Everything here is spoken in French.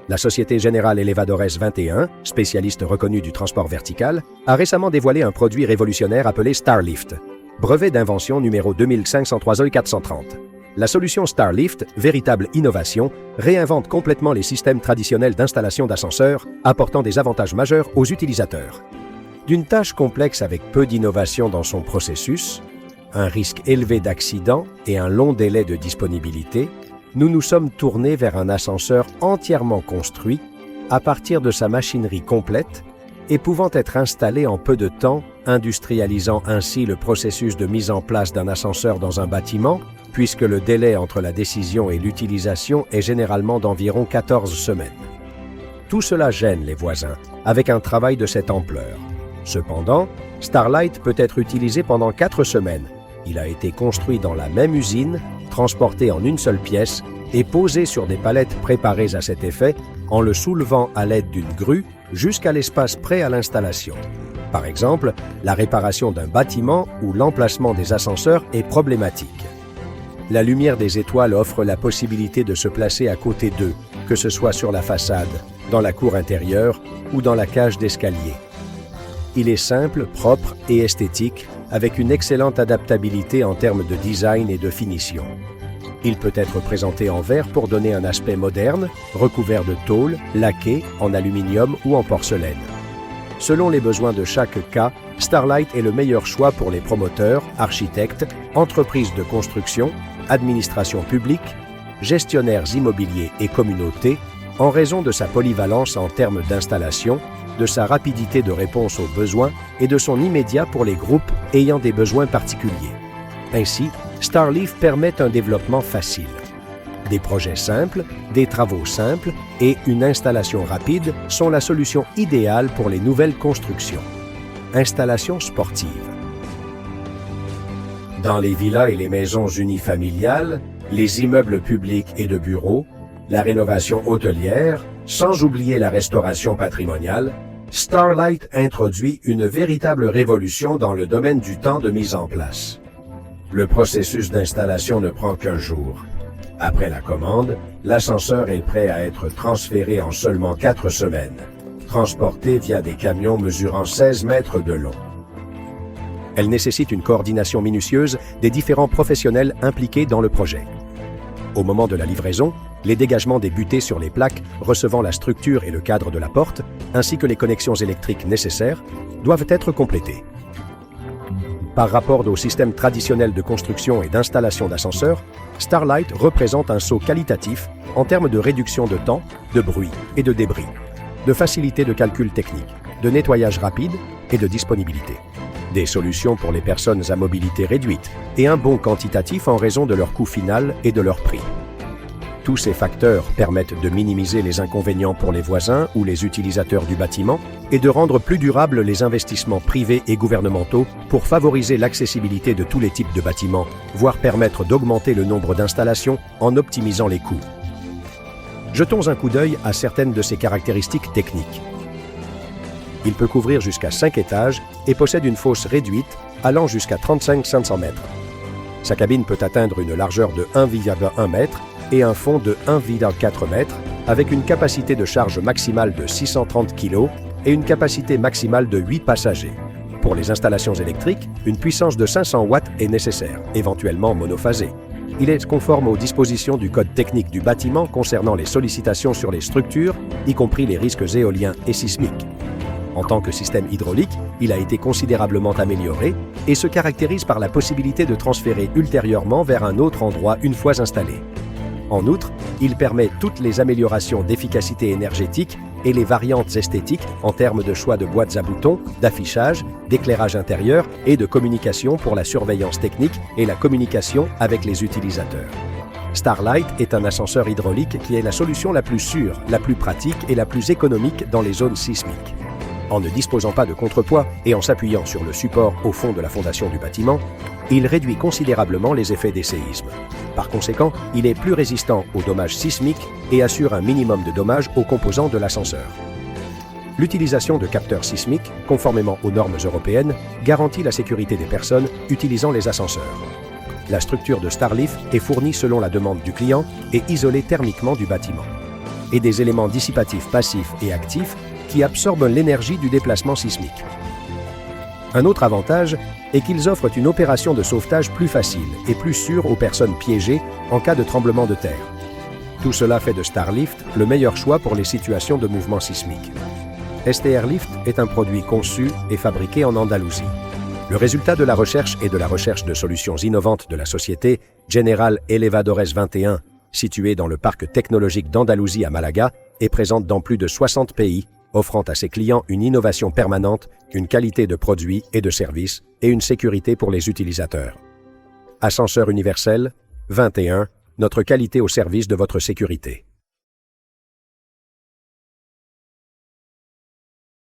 La Société Générale Elevadores 21, spécialiste reconnue du transport vertical, a récemment dévoilé un produit révolutionnaire appelé Starlift, brevet d'invention numéro 2503E430. La solution Starlift, véritable innovation, réinvente complètement les systèmes traditionnels d'installation d'ascenseurs, apportant des avantages majeurs aux utilisateurs. D'une tâche complexe avec peu d'innovation dans son processus, un risque élevé d'accident et un long délai de disponibilité, nous nous sommes tournés vers un ascenseur entièrement construit à partir de sa machinerie complète et pouvant être installé en peu de temps, industrialisant ainsi le processus de mise en place d'un ascenseur dans un bâtiment, puisque le délai entre la décision et l'utilisation est généralement d'environ 14 semaines. Tout cela gêne les voisins, avec un travail de cette ampleur. Cependant, Starlight peut être utilisé pendant 4 semaines. Il a été construit dans la même usine, transporté en une seule pièce et posé sur des palettes préparées à cet effet en le soulevant à l'aide d'une grue jusqu'à l'espace prêt à l'installation. Par exemple, la réparation d'un bâtiment où l'emplacement des ascenseurs est problématique. La lumière des étoiles offre la possibilité de se placer à côté d'eux, que ce soit sur la façade, dans la cour intérieure ou dans la cage d'escalier. Il est simple, propre et esthétique, avec une excellente adaptabilité en termes de design et de finition. Il peut être présenté en verre pour donner un aspect moderne, recouvert de tôle, laqué, en aluminium ou en porcelaine. Selon les besoins de chaque cas, Starlight est le meilleur choix pour les promoteurs, architectes, entreprises de construction, administrations publiques, gestionnaires immobiliers et communautés, en raison de sa polyvalence en termes d'installation, de sa rapidité de réponse aux besoins et de son immédiat pour les groupes ayant des besoins particuliers. Ainsi, Starlift permet un développement facile. Des projets simples, des travaux simples et une installation rapide sont la solution idéale pour les nouvelles constructions. Installation sportive. Dans les villas et les maisons unifamiliales, les immeubles publics et de bureaux, la rénovation hôtelière, sans oublier la restauration patrimoniale, Starlight introduit une véritable révolution dans le domaine du temps de mise en place. Le processus d'installation ne prend qu'un jour. Après la commande, l'ascenseur est prêt à être transféré en seulement 4 semaines, transporté via des camions mesurant 16 mètres de long. Elle nécessite une coordination minutieuse des différents professionnels impliqués dans le projet. Au moment de la livraison, les dégagements des butées sur les plaques recevant la structure et le cadre de la porte, ainsi que les connexions électriques nécessaires, doivent être complétés. Par rapport au système traditionnel de construction et d'installation d'ascenseurs, Starlight représente un saut qualitatif en termes de réduction de temps, de bruit et de débris, de facilité de calcul technique, de nettoyage rapide et de disponibilité. Des solutions pour les personnes à mobilité réduite et un bon quantitatif en raison de leur coût final et de leur prix. Tous ces facteurs permettent de minimiser les inconvénients pour les voisins ou les utilisateurs du bâtiment et de rendre plus durables les investissements privés et gouvernementaux pour favoriser l'accessibilité de tous les types de bâtiments, voire permettre d'augmenter le nombre d'installations en optimisant les coûts. Jetons un coup d'œil à certaines de ses caractéristiques techniques. Il peut couvrir jusqu'à 5 étages et possède une fosse réduite allant jusqu'à 35-500 mètres. Sa cabine peut atteindre une largeur de 1,1 m et un fond de 1,4 m avec une capacité de charge maximale de 630 kg et une capacité maximale de 8 passagers. Pour les installations électriques, une puissance de 500 watts est nécessaire, éventuellement monophasée. Il est conforme aux dispositions du code technique du bâtiment concernant les sollicitations sur les structures, y compris les risques éoliens et sismiques. En tant que système hydraulique, il a été considérablement amélioré et se caractérise par la possibilité de transférer ultérieurement vers un autre endroit une fois installé. En outre, il permet toutes les améliorations d'efficacité énergétique et les variantes esthétiques en termes de choix de boîtes à boutons, d'affichage, d'éclairage intérieur et de communication pour la surveillance technique et la communication avec les utilisateurs. Starlight est un ascenseur hydraulique qui est la solution la plus sûre, la plus pratique et la plus économique dans les zones sismiques. En ne disposant pas de contrepoids et en s'appuyant sur le support au fond de la fondation du bâtiment, il réduit considérablement les effets des séismes. Par conséquent, il est plus résistant aux dommages sismiques et assure un minimum de dommages aux composants de l'ascenseur. L'utilisation de capteurs sismiques, conformément aux normes européennes, garantit la sécurité des personnes utilisant les ascenseurs. La structure de Starlift est fournie selon la demande du client et isolée thermiquement du bâtiment. et des éléments dissipatifs passifs et actifs qui absorbent l'énergie du déplacement sismique. Un autre avantage est qu'ils offrent une opération de sauvetage plus facile et plus sûre aux personnes piégées en cas de tremblement de terre. Tout cela fait de Starlift le meilleur choix pour les situations de mouvement sismique. ST-Airlift est un produit conçu et fabriqué en Andalousie. Le résultat de la recherche et de la recherche de solutions innovantes de la société General Elevadores 21, située dans le parc technologique d'Andalousie à Malaga, est présente dans plus de 60 pays, offrant à ses clients une innovation permanente, une qualité de produits et de services et une sécurité pour les utilisateurs. Ascenseur universel, 21, notre qualité au service de votre sécurité.